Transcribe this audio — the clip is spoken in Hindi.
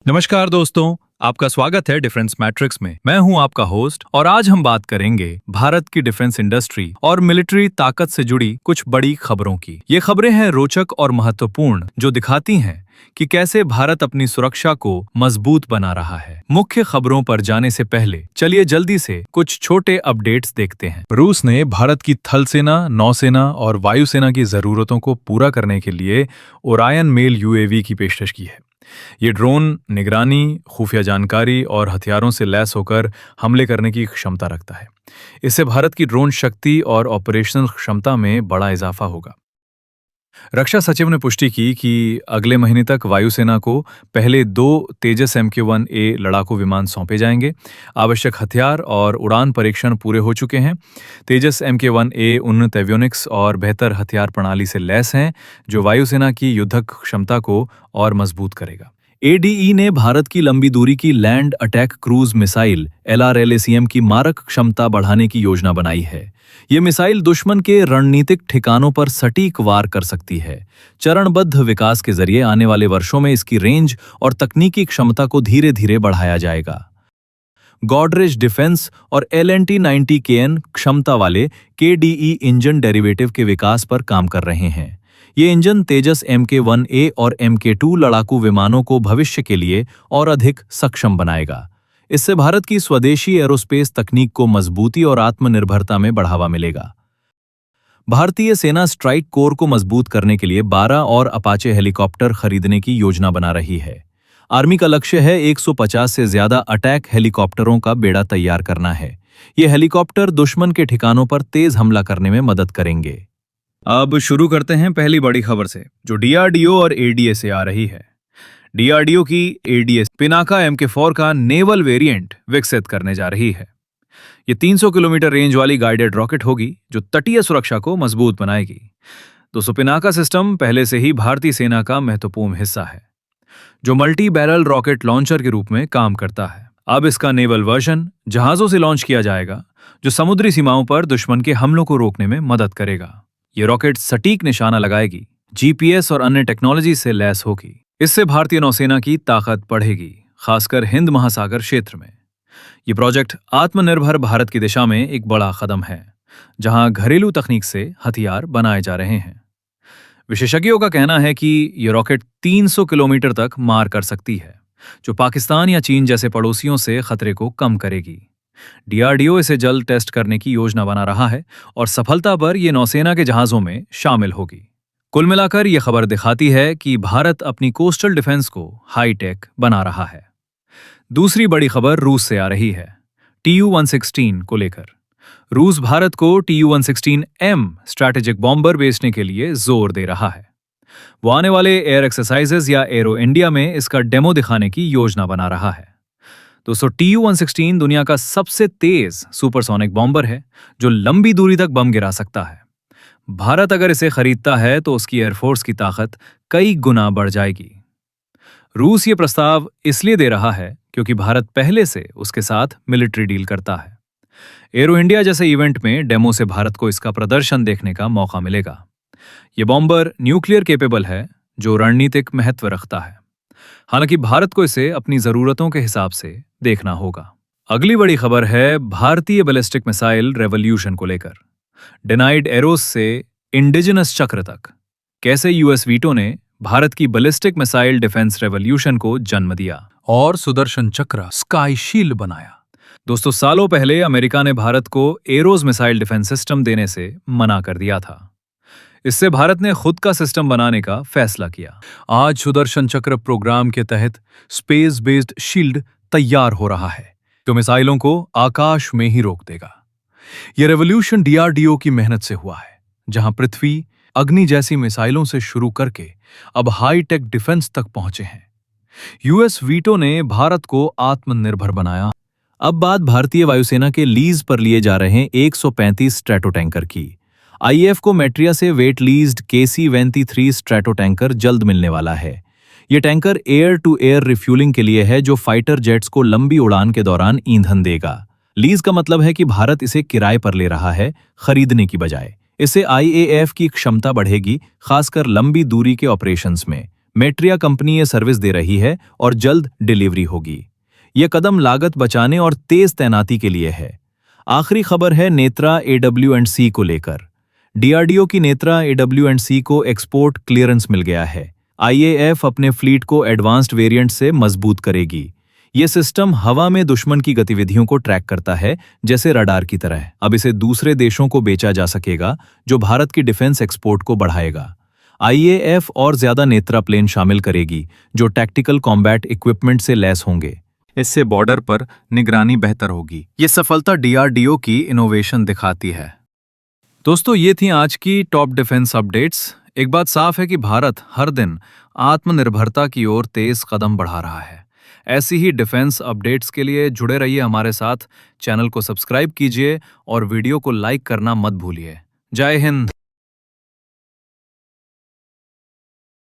नमस्कार दोस्तों, आपका स्वागत है डिफेंस मैट्रिक्स में। मैं हूं आपका होस्ट और आज हम बात करेंगे भारत की डिफेंस इंडस्ट्री और मिलिट्री ताकत से जुड़ी कुछ बड़ी खबरों की। ये खबरें हैं रोचक और महत्वपूर्ण, जो दिखाती हैं कि कैसे भारत अपनी सुरक्षा को मजबूत बना रहा है। मुख्य खबरों पर जाने से पहले चलिए जल्दी से कुछ छोटे अपडेट्स देखते हैं। रूस ने भारत की थल सेना, नौसेना और वायुसेना की जरूरतों को पूरा करने के लिए ओरायन मेल यूएवी की पेशकश की है। ये ड्रोन निगरानी, खुफिया जानकारी और हथियारों से लैस होकर हमले करने की क्षमता रखता है। इससे भारत की ड्रोन शक्ति और ऑपरेशनल क्षमता में बड़ा इजाफा होगा। रक्षा सचिव ने पुष्टि की कि अगले महीने तक वायुसेना को पहले 2 तेजस MK1A लड़ाकू विमान सौंपे जाएंगे। आवश्यक हथियार और उड़ान परीक्षण पूरे हो चुके हैं। तेजस MK1A उन्नत एवियोनिक्स और बेहतर हथियार प्रणाली से लैस हैं, जो वायुसेना की युद्धक क्षमता को और मजबूत करेगा। ADE ने भारत की लंबी दूरी की land attack cruise missile LRLACM की मारक क्षमता बढ़ाने की योजना बनाई है। ये मिसाइल दुश्मन के रणनीतिक ठिकानों पर सटीक वार कर सकती है। चरणबद्ध विकास के जरिए आने वाले वर्षों में इसकी रेंज और तकनीकी क्षमता को धीरे धीरे बढ़ाया जाएगा। गॉडरेज डिफेंस और LNT-90KN क्षमता वाले KDE इंजन डेरिवेटिव के विकास पर काम कर रहे हैं। ये इंजन तेजस MK1A और MK2 लड़ाकू विमानों को भविष्य के लिए और अधिक सक्षम बनाएगा। इससे भारत की स्वदेशी एरोस्पेस तकनीक को मजबूती और आत्मनिर्भरता में बढ़ावा मिलेगा। भारतीय सेना स्ट्राइक कोर को मजबूत करने के लिए 12 और अपाचे हेलीकॉप्टर खरीदने की योजना बना रही है। आर्मी का लक्ष्य है 150 से ज्यादा अटैक हेलीकॉप्टरों का बेड़ा तैयार करना है। ये हेलीकॉप्टर दुश्मन के ठिकानों पर तेज हमला करने में मदद करेंगे। अब शुरू करते हैं पहली बड़ी खबर से, जो DRDO और ADA से आ रही है। DRDO की ADA पिनाका MK4 का नेवल वेरिएंट विकसित करने जा रही है। ये 300 किलोमीटर रेंज वाली गाइडेड रॉकेट होगी, जो तटीय सुरक्षा को मजबूत बनाएगी। दोस्तों, पिनाका सिस्टम पहले से ही भारतीय सेना का महत्वपूर्ण हिस्सा है, जो मल्टी बैरल रॉकेट लॉन्चर के रूप में काम करता है। अब इसका नेवल वर्जन जहाजों से लॉन्च किया जाएगा, जो समुद्री सीमाओं पर दुश्मन के हमलों को रोकने में मदद करेगा। ये रॉकेट सटीक निशाना लगाएगी, GPS और अन्य टेक्नोलॉजी से लैस होगी। इससे भारतीय नौसेना की ताकत बढ़ेगी, खासकर हिंद महासागर क्षेत्र में। ये प्रोजेक्ट आत्मनिर्भर भारत की दिशा में एक बड़ा कदम है, जहां घरेलू तकनीक से हथियार बनाए जा रहे हैं। विशेषज्ञों का कहना है कि ये रॉकेट 300 किलोमीटर तक मार कर सकती है, जो पाकिस्तान या चीन जैसे पड़ोसियों से खतरे को कम करेगी। DRDO इसे जल्द टेस्ट करने की योजना बना रहा है और सफलता पर यह नौसेना के जहाजों में शामिल होगी। कुल मिलाकर यह खबर दिखाती है कि भारत अपनी कोस्टल डिफेंस को हाईटेक बना रहा है। दूसरी बड़ी खबर रूस से आ रही है, Tu-116 को लेकर। रूस भारत को Tu-116M स्ट्रैटेजिक बॉम्बर बेचने के लिए जोर दे रहा है। वो आने वाले एयर एक्सरसाइजेज या एरो इंडिया में इसका डेमो दिखाने की योजना बना रहा है। दोस्तों, Tu-116 दुनिया का सबसे तेज सुपरसोनिक बॉम्बर है, जो लंबी दूरी तक बम गिरा सकता है। भारत अगर इसे खरीदता है तो उसकी एयरफोर्स की ताकत कई गुना बढ़ जाएगी। रूस ये प्रस्ताव इसलिए दे रहा है क्योंकि भारत पहले से उसके साथ मिलिट्री डील करता है। एरो इंडिया जैसे इवेंट में डेमो से भारत को इसका प्रदर्शन देखने का मौका मिलेगा। ये बॉम्बर न्यूक्लियर केपेबल है, जो रणनीतिक महत्व रखता है। हालांकि भारत को इसे अपनी जरूरतों के हिसाब से देखना होगा। अगली बड़ी खबर है भारतीय बैलिस्टिक मिसाइल रेवोल्यूशन को लेकर। डिनाइड एरोस से इंडिजिनस चक्र तक, कैसे US वीटो ने भारत की बैलिस्टिक मिसाइल डिफेंस रेवोल्यूशन को जन्म दिया और सुदर्शन चक्र स्काई शील्ड बनाया। दोस्तों, सालों पहले अमेरिका ने भारत को एरोस मिसाइल डिफेंस सिस्टम देने से मना कर दिया था। इससे भारत ने खुद का सिस्टम बनाने का फैसला किया। आज सुदर्शन चक्र प्रोग्राम के तहत स्पेस बेस्ड शील्ड तैयार हो रहा है, जो मिसाइलों को आकाश में ही रोक देगा। यह रेवोल्यूशन DRDO की मेहनत से हुआ है, जहां पृथ्वी, अग्नि जैसी मिसाइलों से शुरू करके अब हाईटेक डिफेंस तक पहुंचे हैं। US वीटो ने भारत को आत्मनिर्भर बनाया। अब बात भारतीय वायुसेना के लीज पर लिए जा रहे 135 स्ट्रैटो टैंकर की। IAF को मैट्रिया से wait leased KC-23 strato tanker जल्द मिलने वाला है। ये tanker air to air refuelling के लिए है, जो फाइटर जेट्स को लंबी उड़ान के दौरान ईंधन देगा। लीज का मतलब है कि भारत इसे किराए पर ले रहा है, खरीदने की बजाय। इससे IAF की क्षमता बढ़ेगी, खासकर लंबी दूरी के ऑपरेशंस में। मेट्रिया कंपनी ये सर्विस दे रही है और जल्द डिलीवरी होगी। ये कदम लागत बचाने और तेज तैनाती के लिए है। आखिरी खबर है नेत्रा AW&C को लेकर। डीआरडीओ की नेत्रा AW&C को एक्सपोर्ट क्लियरेंस मिल गया है। IAF अपने फ्लीट को एडवांस्ड वेरिएंट से मजबूत करेगी। ये सिस्टम हवा में दुश्मन की गतिविधियों को ट्रैक करता है, जैसे रडार की तरह। अब इसे दूसरे देशों को बेचा जा सकेगा, जो भारत की डिफेंस एक्सपोर्ट को बढ़ाएगा। IAF और ज्यादा नेत्रा प्लेन शामिल करेगी, जो टैक्टिकल कॉम्बैट इक्विपमेंट से लैस होंगे। इससे बॉर्डर पर निगरानी बेहतर होगी। ये सफलता डीआरडीओ की इनोवेशन दिखाती है। दोस्तों, ये थी आज की टॉप डिफेंस अपडेट्स। एक बात साफ है कि भारत हर दिन आत्मनिर्भरता की ओर तेज कदम बढ़ा रहा है। ऐसी ही डिफेंस अपडेट्स के लिए जुड़े रहिए हमारे साथ। चैनल को सब्सक्राइब कीजिए और वीडियो को लाइक करना मत भूलिए। जय हिंद।